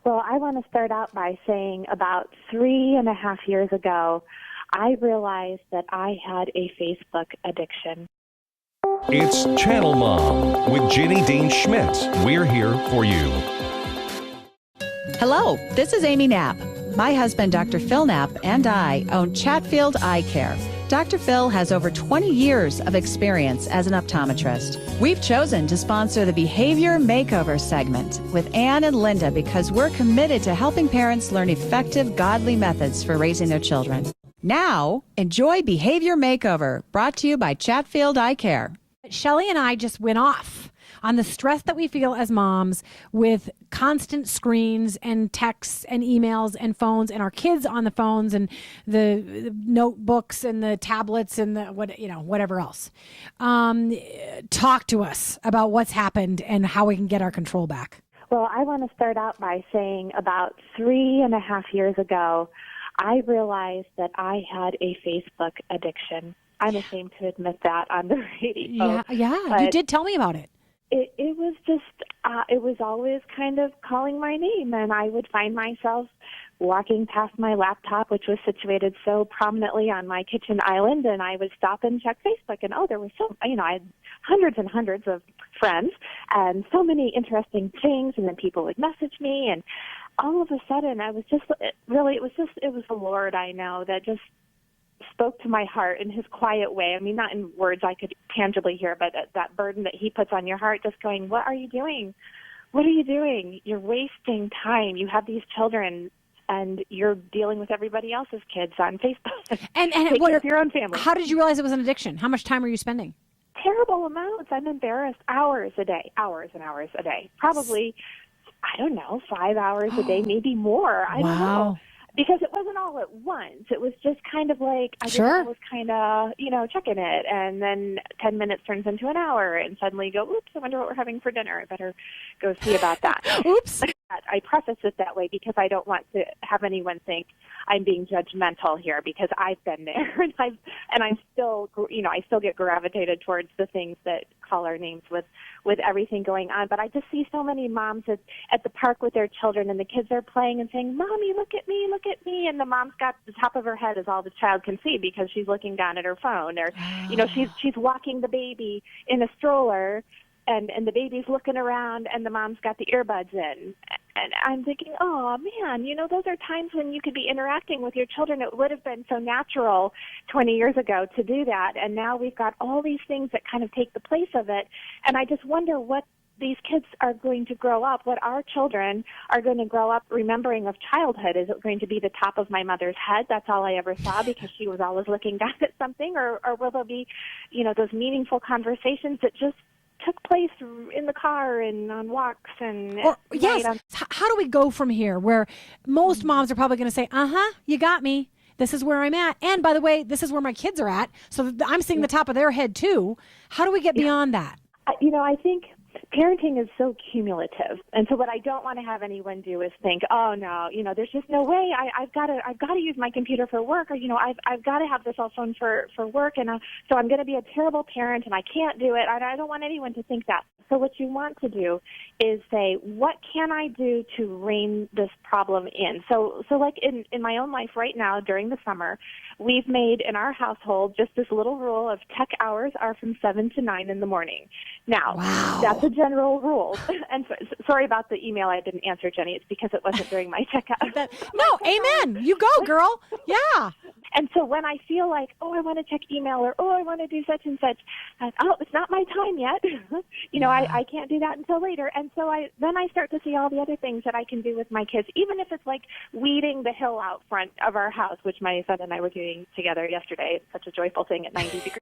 Well, I want to start out by saying about 3.5 years ago, I realized that I had a Facebook addiction. It's ChannelMom with Jenny Dean Schmidt. We're here for you. Hello, this is Amy Knapp. My husband, Dr. Phil Knapp, and I own Chatfield Eye Care. Dr. Phil has over 20 years of experience as an optometrist. We've chosen to sponsor the Behavior Makeover segment with Ann and Linda because we're committed to helping parents learn effective, godly methods for raising their children. Now, enjoy Behavior Makeover, brought to you by Chatfield Eye Care. Shelly and I just went off on the stress that we feel as moms with constant screens and texts and emails and phones and our kids on the phones and the notebooks and the tablets and the whatever else. Talk to us about what's happened and how we can get our control back. Well, I want to start out by saying about 3.5 years ago, I realized that I had a Facebook addiction. I'm ashamed to admit that on the radio. Yeah, you did tell me about it. It was just, it was always kind of calling my name, and I would find myself walking past my laptop, which was situated so prominently on my kitchen island, and I would stop and check Facebook, and there was I had hundreds and hundreds of friends, and so many interesting things, and then people would message me, and all of a sudden, I was just, it was the Lord I know that just spoke to my heart in his quiet way. I mean, not in words I could tangibly hear, but that burden that he puts on your heart, just going, what are you doing? What are you doing? You're wasting time. You have these children, and you're dealing with everybody else's kids on Facebook. And take care of your own family. How did you realize it was an addiction? How much time are you spending? Terrible amounts. I'm embarrassed. Hours and hours a day. Probably, I don't know, 5 hours a day, maybe more. I don't know. Because it wasn't all at once. It was just kind of like, I was kind of, checking it. And then 10 minutes turns into an hour. And suddenly you go, oops, I wonder what we're having for dinner. I better go see about that. Oops. I preface it that way because I don't want to have anyone think I'm being judgmental here, because I've been there. And I'm still, I still get gravitated towards the things that call our names with everything going on. But I just see so many moms at the park with their children, and the kids are playing and saying, Mommy, look at me, look at me. And the mom's got the top of her head is all the child can see because she's looking down at her phone. Or, she's walking the baby in a stroller, and the baby's looking around, and the mom's got the earbuds in. And I'm thinking, oh, man, those are times when you could be interacting with your children. It would have been so natural 20 years ago to do that. And now we've got all these things that kind of take the place of it. And I just wonder what these kids are going to grow up, what our children are going to grow up remembering of childhood. Is it going to be the top of my mother's head? That's all I ever saw because she was always looking down at something. Or will there be, those meaningful conversations that just took place in the car and on walks and How do we go from here where most moms are probably going to say, you got me. This is where I'm at. And by the way, this is where my kids are at. So I'm seeing the top of their head too. How do we get beyond that? I think parenting is so cumulative. And so what I don't want to have anyone do is think, oh no, there's just no way. I've got to use my computer for work, or I've got to have the cell phone for work, and so I'm going to be a terrible parent and I can't do it. I don't want anyone to think that. So what you want to do is say, what can I do to rein this problem in? So like in my own life right now during the summer, we've made in our household just this little rule of tech hours are from 7 to 9 in the morning. Now, that's a general rule. And sorry about the email I didn't answer, Jenny. It's because it wasn't during my tech hours. No, amen. You go, girl. Yeah. And so when I feel like, I want to check email, or, I want to do such and such, it's not my time yet. I can't do that until later. And so then I start to see all the other things that I can do with my kids, even if it's like weeding the hill out front of our house, which my son and I were doing together yesterday. It's such a joyful thing at 90 degrees.